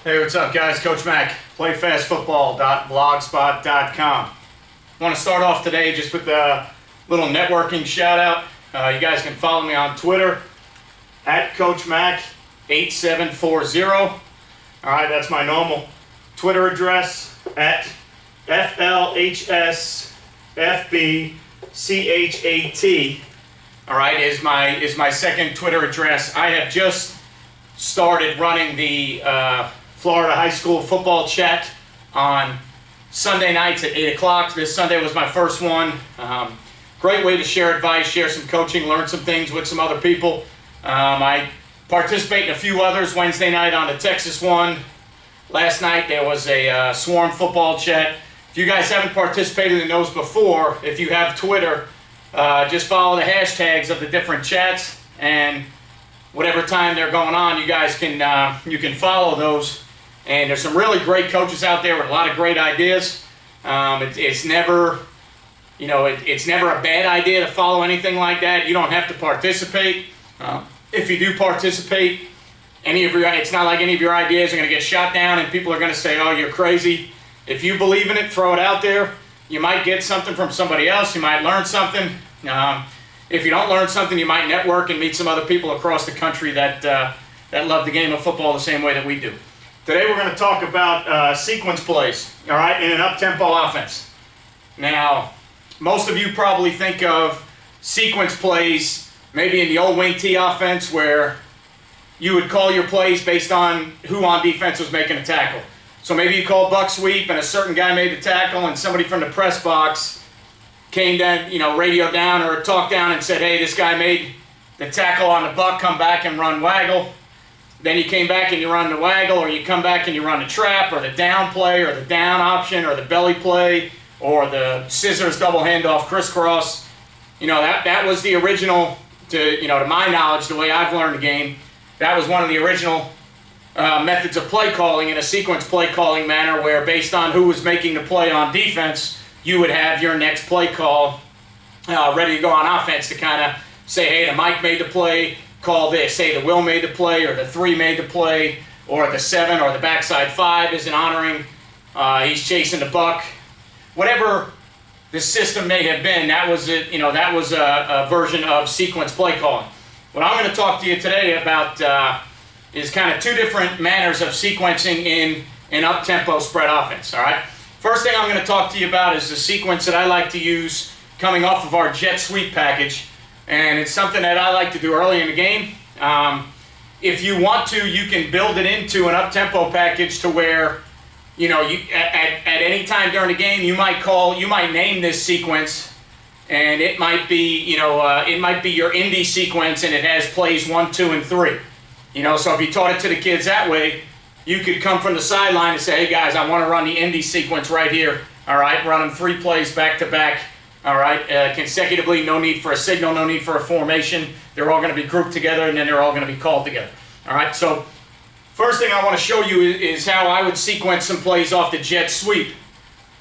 Hey, what's up, guys? Coach Mac, playfastfootball.blogspot.com. I want to start off today just with a little networking shout out. You guys can follow me on Twitter at CoachMac8740. All right, that's my normal Twitter address at FLHSFBCHAT. All right, is my second Twitter address. I have just started running the Florida High School football chat on Sunday nights at 8 o'clock. This Sunday was my first one. Great way to share advice, share some coaching, learn some things with some other people. I participate in a few others. Wednesday night on the Texas one. Last night there was a Swarm football chat. If you guys haven't participated in those before, if you have Twitter, just follow the hashtags of the different chats, and whatever time they're going on, you guys can you can follow those. And there's some really great coaches out there with a lot of great ideas. It's never, it's never a bad idea to follow anything like that. You don't have to participate. If you do participate, it's not like any of your ideas are going to get shot down and people are going to say, "Oh, you're crazy." If you believe in it, throw it out there. You might get something from somebody else. You might learn something. If you don't learn something, you might network and meet some other people across the country that love the game of football the same way that we do. Today we're going to talk about sequence plays, all right, in an up-tempo offense. Now, most of you probably think of sequence plays maybe in the old wing T offense where you would call your plays based on who on defense was making a tackle. So maybe you call buck sweep and a certain guy made the tackle and somebody from the press box came down, radio down or talk down and said, "Hey, this guy made the tackle on the buck, come back and run waggle." Then you came back and you run the waggle, or you come back and you run the trap, or the down play, or the down option, or the belly play, or the scissors double handoff crisscross. That was the original, to my knowledge, the way I've learned the game. That was one of the original methods of play calling in a sequence play calling manner, where based on who was making the play on defense, you would have your next play call ready to go on offense to kind of say, "Hey, the Mike made the play, call this." Say the Will made the play, or the 3 made the play, or the 7 or the backside 5 isn't honoring. He's chasing the buck. Whatever the system may have been, that was it. That was a version of sequence play calling. What I'm going to talk to you today about is kind of two different manners of sequencing in an up-tempo spread offense. All right. First thing I'm going to talk to you about is the sequence that I like to use coming off of our jet sweep package. And it's something that I like to do early in the game. If you want to, you can build it into an up-tempo package to where, at any time during the game, you might name this sequence, and it might be, it might be your indie sequence, and it has plays 1, 2, and 3. So if you taught it to the kids that way, you could come from the sideline and say, "Hey guys, I want to run the indie sequence right here. All right, run them 3 plays back to back. All right, consecutively, no need for a signal, no need for a formation. They're all going to be grouped together, and then they're all going to be called together." All right, so first thing I want to show you is how I would sequence some plays off the jet sweep.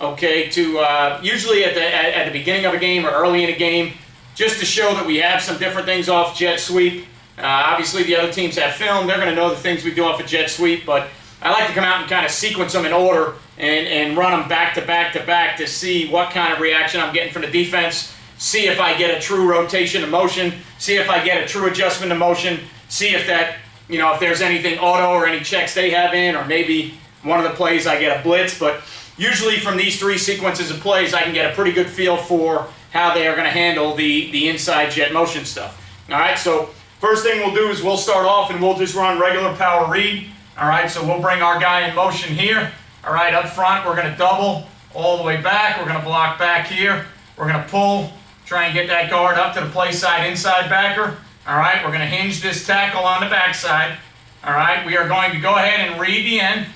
Okay, to usually at the beginning of a game or early in a game, just to show that we have some different things off jet sweep. Obviously, the other teams have film. They're going to know the things we do off a jet sweep, but I like to come out and kind of sequence them in order and run them back to back to back to see what kind of reaction I'm getting from the defense, see if I get a true rotation of motion, see if I get a true adjustment of motion, see if that, if there's anything auto or any checks they have in, or maybe one of the plays I get a blitz. But usually from these 3 sequences of plays, I can get a pretty good feel for how they are going to handle the inside jet motion stuff. All right, so first thing we'll do is we'll start off and we'll just run regular power read. All right, so we'll bring our guy in motion here. All right, up front, we're going to double all the way back. We're going to block back here. We're going to pull, try and get that guard up to the play side inside backer. All right, we're going to hinge this tackle on the backside. All right, we are going to go ahead and read the end.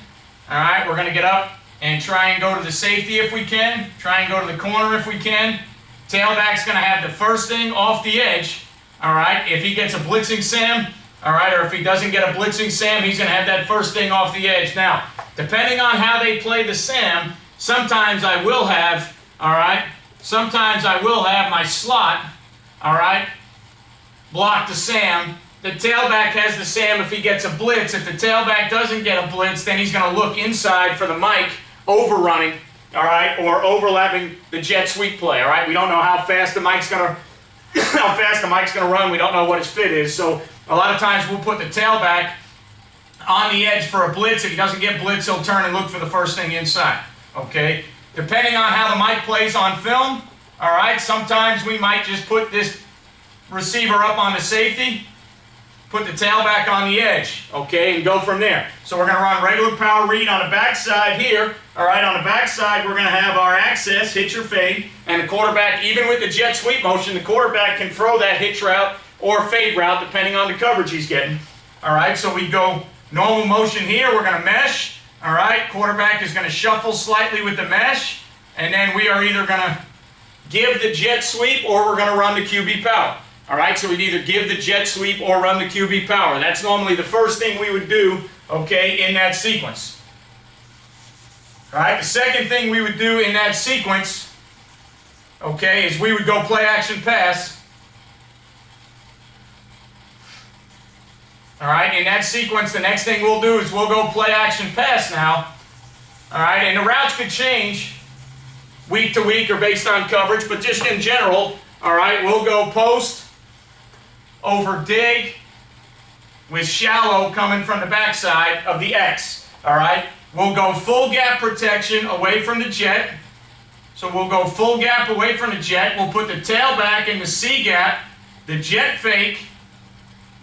All right, we're going to get up and try and go to the safety if we can. Try and go to the corner if we can. Tailback's going to have the first thing off the edge. All right, if he gets a blitzing Sam, all right, or if he doesn't get a blitzing Sam, he's going to have that first thing off the edge. Now, depending on how they play the Sam, sometimes I will have, all right, my slot, all right, block the Sam the tailback has the SAM if he gets a blitz. If the tailback doesn't get a blitz, then he's going to look inside for the Mike overrunning, all right, or overlapping the jet sweep play, all right? We don't know how fast the Mike's going to run. We don't know what his fit is. So a lot of times we'll put the tailback on the edge for a blitz. If he doesn't get blitz, he'll turn and look for the first thing inside, okay? Depending on how the Mike plays on film, all right, sometimes we might just put this receiver up on the safety, put the tailback on the edge, okay, and go from there. So we're going to run regular power read on the backside here. All right, on the backside, we're going to have our access, hitch or fade, and the quarterback, even with the jet sweep motion, the quarterback can throw that hitch route or fade route depending on the coverage he's getting. All right, so we go normal motion here. We're going to mesh. All right, quarterback is going to shuffle slightly with the mesh, and then we are either going to give the jet sweep or we're going to run the QB power. All right, so we'd either give the jet sweep or run the QB power. That's normally the first thing we would do, okay, in that sequence. All right, the second thing we would do in that sequence, okay, is we would go play action pass. All right, in that sequence, the next thing we'll do is we'll go play action pass now. All right, and the routes could change week to week or based on coverage, but just in general, all right, we'll go post over dig with shallow coming from the backside of the X. All right, we'll go full gap protection away from the jet. So we'll go full gap away from the jet. We'll put the tailback in the C gap. The jet fake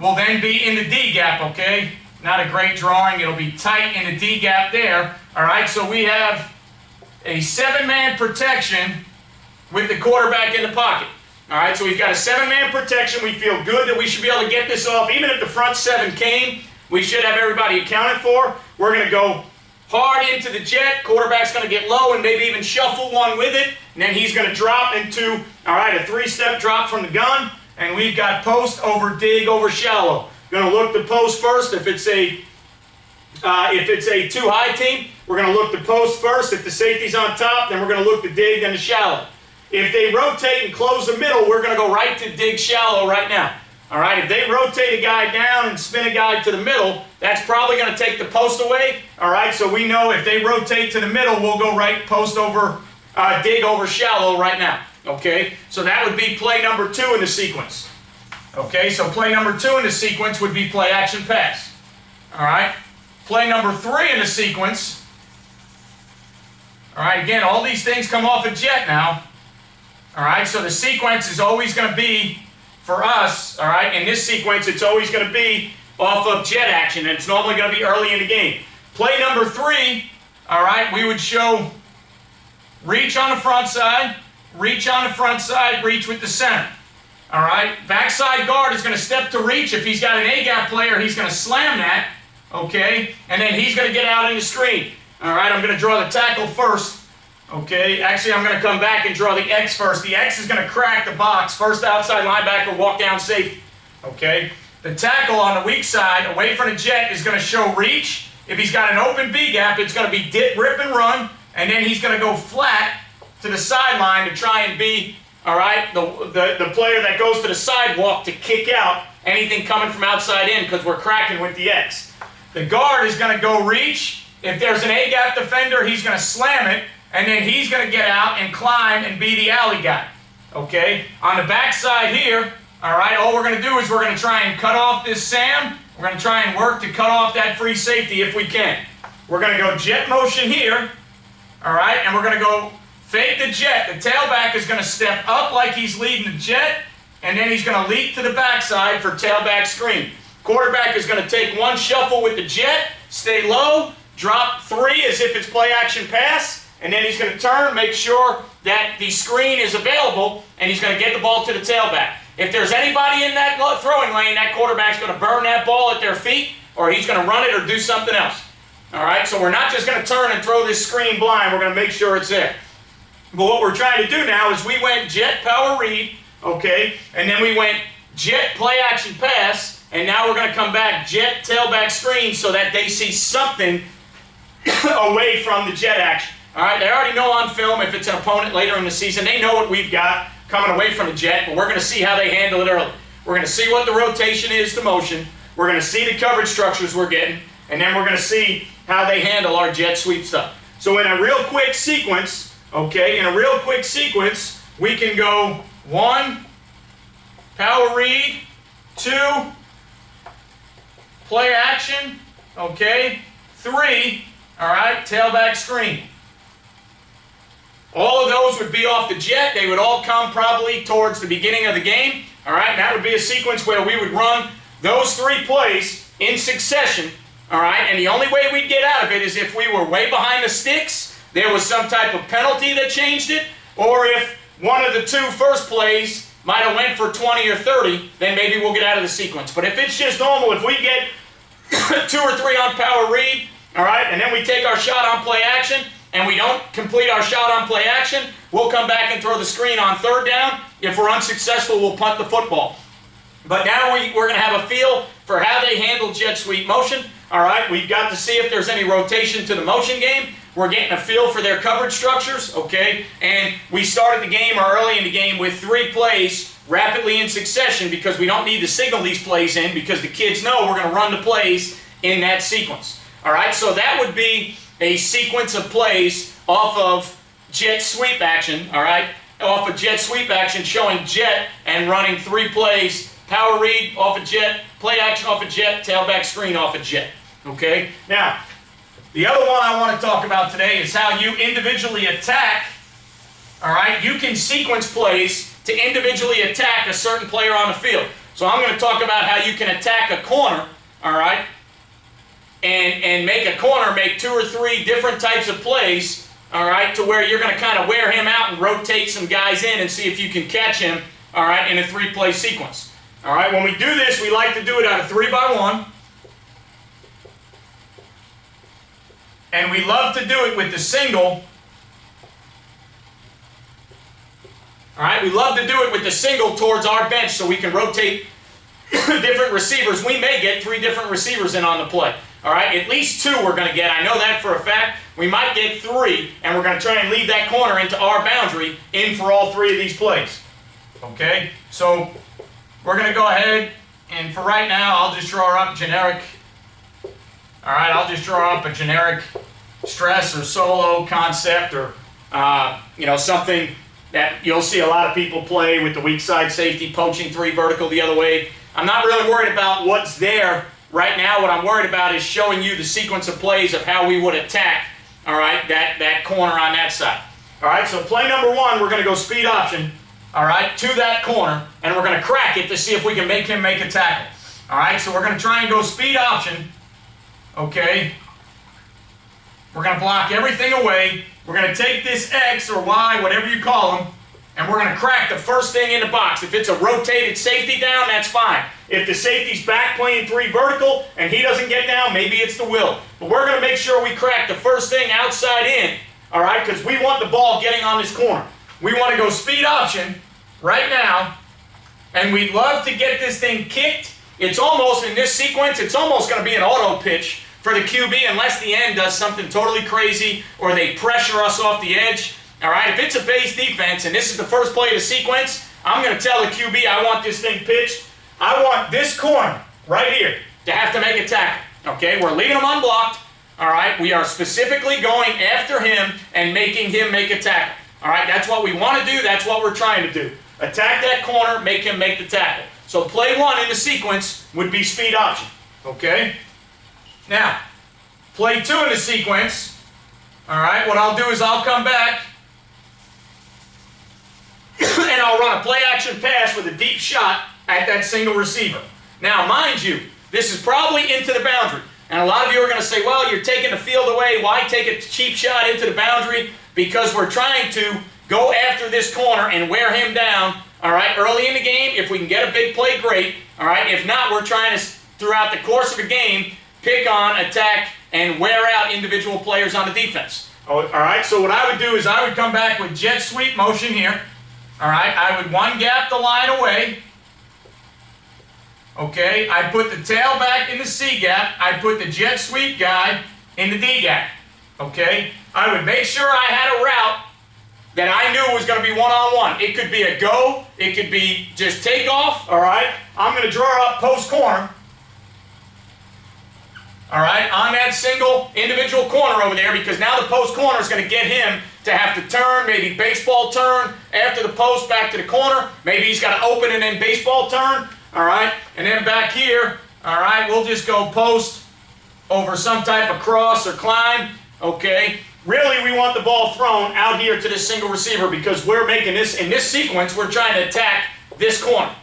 will then be in the D gap, okay? Not a great drawing. It'll be tight in the D gap there. All right, so we have a 7-man protection with the quarterback in the pocket. All right, so we've got a 7-man protection. We feel good that we should be able to get this off. Even if the front 7 came, we should have everybody accounted for. We're going to go hard into the jet. Quarterback's going to get low and maybe even shuffle one with it. And then he's going to drop into, all right, a 3-step drop from the gun. And we've got post over dig over shallow. Going to look the post first. If it's a too high team, we're going to look the post first. If the safety's on top, then we're going to look the dig, then the shallow. If they rotate and close the middle, we're going to go right to dig shallow right now. All right, if they rotate a guy down and spin a guy to the middle, that's probably going to take the post away. All right, so we know if they rotate to the middle, we'll go right post over, dig over shallow right now. Okay, so that would be play number 2 in the sequence. Okay, so play number 2 in the sequence would be play action pass. All right, play number 3 in the sequence. All right, again, all these things come off a jet now. All right, so the sequence is always going to be, for us, all right, in this sequence, it's always going to be off of jet action, and it's normally going to be early in the game. Play number 3, all right, we would show reach on the front side, reach on the front side, reach with the center. All right, backside guard is going to step to reach. If he's got an A-gap player, he's going to slam that, okay, and then he's going to get out in the screen. All right, I'm going to draw the tackle first. Okay, actually I'm going to come back and draw the X first. The X is going to crack the box. First outside linebacker, walk down safety. Okay, the tackle on the weak side, away from the jet, is going to show reach. If he's got an open B gap, it's going to be dip, rip, and run, and then he's going to go flat to the sideline to try and be, all right, the player that goes to the sidewalk to kick out anything coming from outside in because we're cracking with the X. The guard is going to go reach. If there's an A-gap defender, he's going to slam it. And then he's going to get out and climb and be the alley guy. Okay? On the backside here, all right, all we're going to do is we're going to try and cut off this Sam. We're going to try and work to cut off that free safety if we can. We're going to go jet motion here, all right, and we're going to go fake the jet. The tailback is going to step up like he's leading the jet, and then he's going to leap to the backside for tailback screen. Quarterback is going to take one shuffle with the jet, stay low, drop 3 as if it's play action pass, and then he's going to turn, make sure that the screen is available, and he's going to get the ball to the tailback. If there's anybody in that throwing lane, that quarterback's going to burn that ball at their feet, or he's going to run it or do something else. All right, so we're not just going to turn and throw this screen blind. We're going to make sure it's there. But what we're trying to do now is we went jet power read, okay, and then we went jet play action pass, and now we're going to come back jet tailback screen so that they see something away from the jet action. All right, they already know on film if it's an opponent later in the season. They know what we've got coming away from the jet, but we're going to see how they handle it early. We're going to see what the rotation is to motion. We're going to see the coverage structures we're getting, and then we're going to see how they handle our jet sweep stuff. So in a real quick sequence, okay, we can go 1, power read, 2, play action, okay, 3, all right, tailback screen. All of those would be off the jet. They would all come probably towards the beginning of the game, all right, and that would be a sequence where we would run those 3 plays in succession, all right, and the only way we'd get out of it is if we were way behind the sticks, there was some type of penalty that changed it, or if one of the 2 first plays might have went for 20 or 30, then maybe we'll get out of the sequence. But if it's just normal, if we get 2 or 3 on power read, all right, and then we take our shot on play action, and we don't complete our shot on play action, we'll come back and throw the screen on 3rd down. If we're unsuccessful, we'll punt the football. But now we're going to have a feel for how they handle jet sweep motion. All right, we've got to see if there's any rotation to the motion game. We're getting a feel for their coverage structures, okay? And we started the game or early in the game with 3 plays rapidly in succession because we don't need to signal these plays in because the kids know we're going to run the plays in that sequence. All right, so that would be a sequence of plays off of jet sweep action, all right? Off of jet sweep action showing jet and running 3 plays, power read off a jet, play action off a jet, tailback screen off a jet, okay? Now, the other one I want to talk about today is how you individually attack, all right? You can sequence plays to individually attack a certain player on the field. So I'm going to talk about how you can attack a corner, all right? And make a corner make 2 or 3 different types of plays, all right, to where you're going to kind of wear him out and rotate some guys in and see if you can catch him, all right, in a 3-play sequence. All right, when we do this, we like to do it out of 3-by-1. And we love to do it with the single. All right, we love to do it with the single towards our bench so we can rotate different receivers. We may get 3 different receivers in on the play. All right, at least 2 we're going to get. I know that for a fact. We might get 3, and we're going to try and leave that corner into our boundary in for all 3 of these plays. Okay, so we're going to go ahead, and for right now, I'll just draw up generic. All right, I'll just draw up a generic stress or solo concept or, something that you'll see a lot of people play with the weak side safety, poaching 3 vertical the other way. I'm not really worried about what's there right now. What I'm worried about is showing you the sequence of plays of how we would attack, all right, that corner on that side. All right, so play number 1, we're going to go speed option, all right, to that corner, and we're going to crack it to see if we can make him make a tackle. All right, so we're going to try and go speed option, okay. We're going to block everything away. We're going to take this X or Y, whatever you call them, and we're going to crack the first thing in the box. If it's a rotated safety down, that's fine. If the safety's back playing 3 vertical and he doesn't get down, maybe it's the will. But we're going to make sure we crack the first thing outside in, all right, because we want the ball getting on this corner. We want to go speed option right now, and we'd love to get this thing kicked. It's almost, in this sequence, it's almost going to be an auto pitch for the QB unless the end does something totally crazy or they pressure us off the edge. All right, if it's a base defense and this is the first play of the sequence, I'm going to tell the QB I want this thing pitched. I want this corner right here to have to make a tackle. Okay, we're leaving him unblocked. All right, we are specifically going after him and making him make a tackle. All right, that's what we want to do. That's what we're trying to do. Attack that corner, make him make the tackle. So play 1 in the sequence would be speed option. Okay? Now, play 2 in the sequence. All right, what I'll do is I'll come back and I'll run a play action pass with a deep shot at that single receiver. Now, mind you, this is probably into the boundary. And a lot of you are going to say, well, you're taking the field away. Why take a cheap shot into the boundary? Because we're trying to go after this corner and wear him down, all right, early in the game. If we can get a big play, great. All right, if not, we're trying to, throughout the course of a game, pick on, attack, and wear out individual players on the defense. All right, so what I would do is I would come back with jet sweep motion here. All right, I would 1 gap the line away. Okay, I put the tailback in the C gap. I put the jet sweep guy in the D gap. Okay, I would make sure I had a route that I knew was going to be one-on-one. It could be a go. It could be just take off. All right. I'm going to draw up post corner. All right, on that single individual corner over there, because now the post corner is going to get him to have to turn, maybe baseball turn after the post back to the corner. Maybe he's got to open and then baseball turn. All right, and then back here, all right, we'll just go post over some type of cross or climb. Okay, really we want the ball thrown out here to this single receiver because we're making this, in this sequence, we're trying to attack this corner.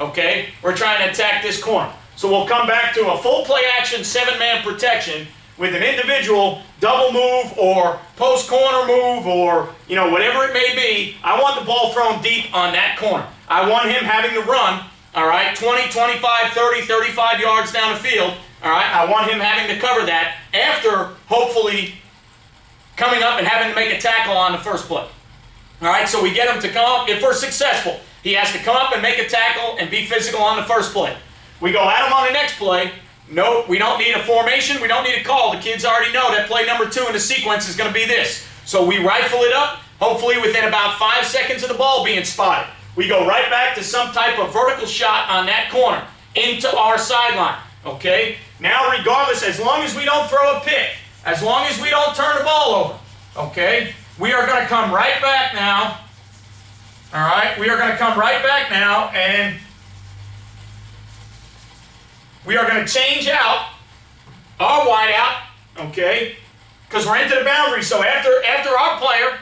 Okay, we're trying to attack this corner. So we'll come back to a full play action 7-man protection with an individual double move or post corner move or, you know, whatever it may be. I want the ball thrown deep on that corner. I want him having to run, all right, 20, 25, 30, 35 yards down the field. All right, I want him having to cover that after hopefully coming up and having to make a tackle on the first play. All right, so we get him to come up. If we're successful, he has to come up and make a tackle and be physical on the first play. We go at him on the next play. No, we don't need a formation. We don't need a call. The kids already know that play number 2 in the sequence is going to be this. So we rifle it up, hopefully within about 5 seconds of the ball being spotted. We go right back to some type of vertical shot on that corner into our sideline. Okay? Now, regardless, as long as we don't throw a pick, as long as we don't turn the ball over, okay, we are going to come right back now. All right? We are going to come right back now and we are going to change out our wideout, okay, because we're into the boundary. So after our player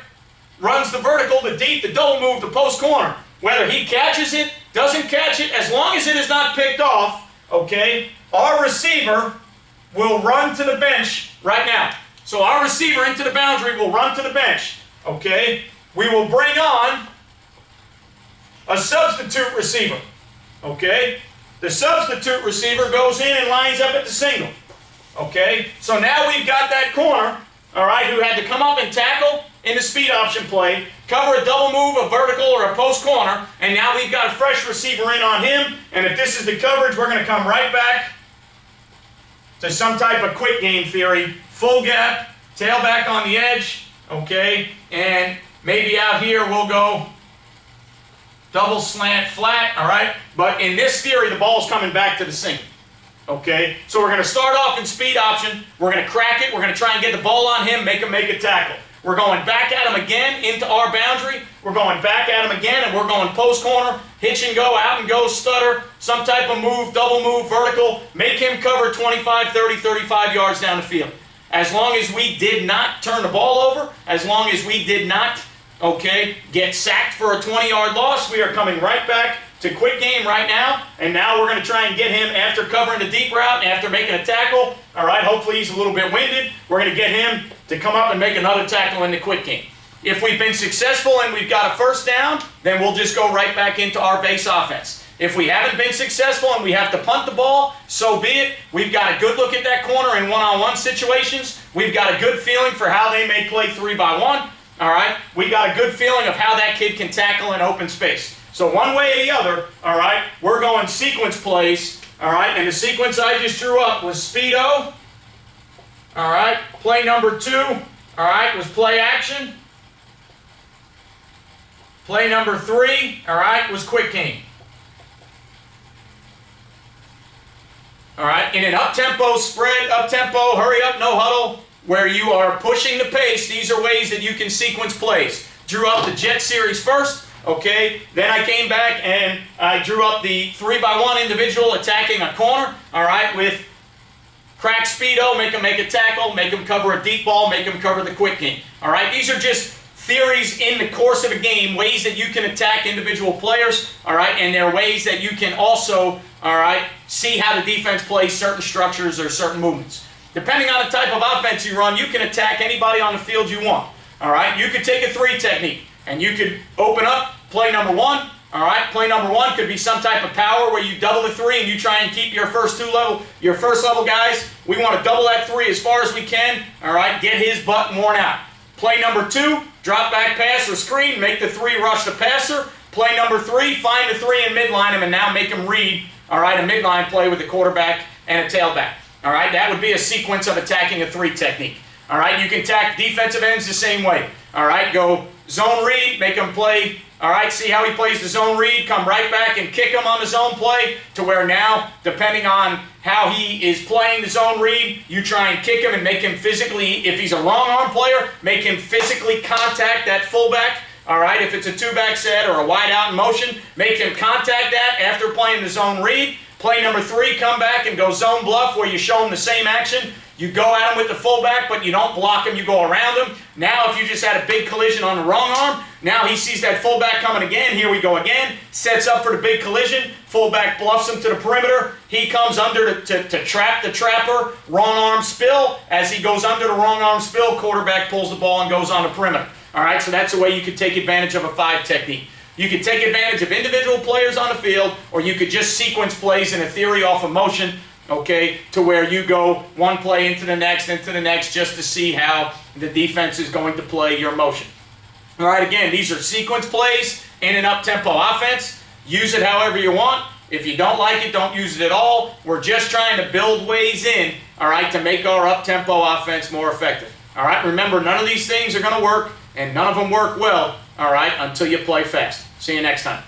runs the vertical, the deep, the double move, the post corner, whether he catches it, doesn't catch it, as long as it is not picked off, okay, our receiver will run to the bench right now. So our receiver into the boundary will run to the bench, okay. We will bring on a substitute receiver, okay. The substitute receiver goes in and lines up at the single. Okay? So now we've got that corner, all right, who had to come up and tackle in the speed option play, cover a double move, a vertical, or a post corner, and now we've got a fresh receiver in on him, and if this is the coverage, we're going to come right back to some type of quick game theory. Full gap, tailback on the edge, okay, and maybe out here we'll go double slant flat, all right? But in this theory, the ball's coming back to the single, okay? So we're going to start off in speed option. We're going to crack it. We're going to try and get the ball on him, make him make a tackle. We're going back at him again into our boundary. We're going back at him again, and we're going post corner, hitch and go, out and go, stutter, some type of move, double move, vertical, make him cover 25, 30, 35 yards down the field. As long as we did not turn the ball over, as long as we did not, okay, get sacked for a 20-yard loss, we are coming right back to quick game right now, and now we're going to try and get him after covering the deep route and after making a tackle. All right, hopefully he's a little bit winded. We're going to get him to come up and make another tackle in the quick game. If we've been successful and we've got a first down, then we'll just go right back into our base offense. If we haven't been successful and we have to punt the ball, so be it. We've got a good look at that corner in one-on-one situations. We've got a good feeling for how they may play 3-by-1. All right, we got a good feeling of how that kid can tackle in open space. So one way or the other, all right, we're going sequence plays, all right, and the sequence I just drew up was Speedo, all right, play number 2, all right, was play action. Play number 3, all right, was quick game. All right, in an up-tempo spread, up-tempo, hurry up, no huddle, where you are pushing the pace, these are ways that you can sequence plays. Drew up the jet series first, okay, then I came back and I drew up the 3-by-1 individual attacking a corner, all right, with crack Speedo, make him make a tackle, make him cover a deep ball, make him cover the quick game. All right, these are just theories in the course of a game, ways that you can attack individual players, all right, and there are ways that you can also, all right, see how the defense plays certain structures or certain movements. Depending on the type of offense you run, you can attack anybody on the field you want. All right, you could take a 3 technique and you could open up play number 1. All right, play number 1 could be some type of power where you double the 3 and you try and keep your first level guys. We want to double that 3 as far as we can. All right, get his butt worn out. Play number 2, drop back pass or screen, make the 3 rush the passer. Play number 3, find the 3 and midline him and now make him read. All right, a midline play with a quarterback and a tailback. All right, that would be a sequence of attacking a 3 technique. All right, you can attack defensive ends the same way. All right, go zone read, make him play, all right, see how he plays the zone read, come right back and kick him on the zone play to where now, depending on how he is playing the zone read, you try and kick him and make him physically, if he's a long arm player, make him physically contact that fullback. All right, if it's a two-back set or a wide out in motion, make him contact that after playing the zone read. Play number 3, come back and go zone bluff where you show him the same action. You go at him with the fullback, but you don't block him, you go around him. Now if you just had a big collision on the wrong arm, now he sees that fullback coming again, here we go again, sets up for the big collision, fullback bluffs him to the perimeter, he comes under to trap the trapper, wrong arm spill. As he goes under the wrong arm spill, quarterback pulls the ball and goes on the perimeter. All right, so that's the way you could take advantage of a 5 technique. You could take advantage of individual players on the field, or you could just sequence plays in a theory off of motion, okay, to where you go one play into the next, just to see how the defense is going to play your motion. All right, again, these are sequence plays in an up-tempo offense. Use it however you want. If you don't like it, don't use it at all. We're just trying to build ways in, all right, to make our up-tempo offense more effective. All right, remember, none of these things are going to work, and none of them work well, all right, until you play fast. See you next time.